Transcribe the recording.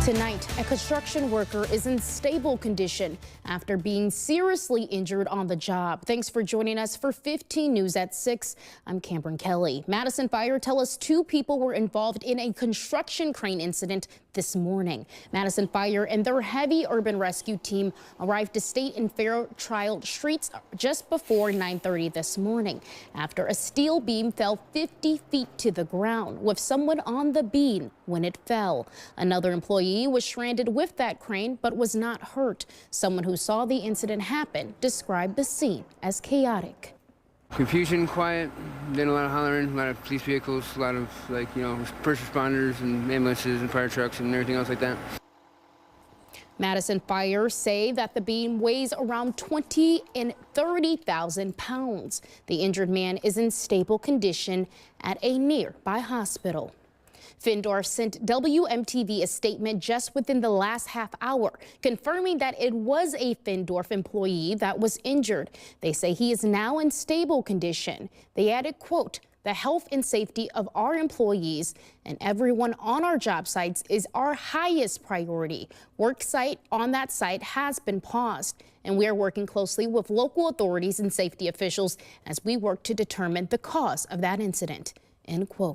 Tonight, a construction worker is in stable condition after being seriously injured on the job. Thanks for joining us for 15 News at 6. I'm Cameron Kelly. Madison Fire tell us 2 people were involved in a construction crane incident this morning. Madison Fire and their heavy urban rescue team arrived to State and Fairchild Streets just before 9:30 this morning after a steel beam fell 50 feet to the ground with someone on the beam when it fell. Another employee was stranded with that crane but was not hurt. Someone who saw the incident happen described the scene as chaotic. Confusion, quiet, then a lot of hollering, a lot of police vehicles, a lot of first responders and ambulances and fire trucks and everything else like that. Madison Fire say that the beam weighs around 20 and 30,000 pounds. The injured man is in stable condition at a nearby hospital. Findorf sent WMTV a statement just within the last half hour, confirming that it was a Findorf employee that was injured. They say he is now in stable condition. They added, quote, "The health and safety of our employees and everyone on our job sites is our highest priority. Work site on that site has been paused, and we are working closely with local authorities and safety officials as we work to determine the cause of that incident," end quote.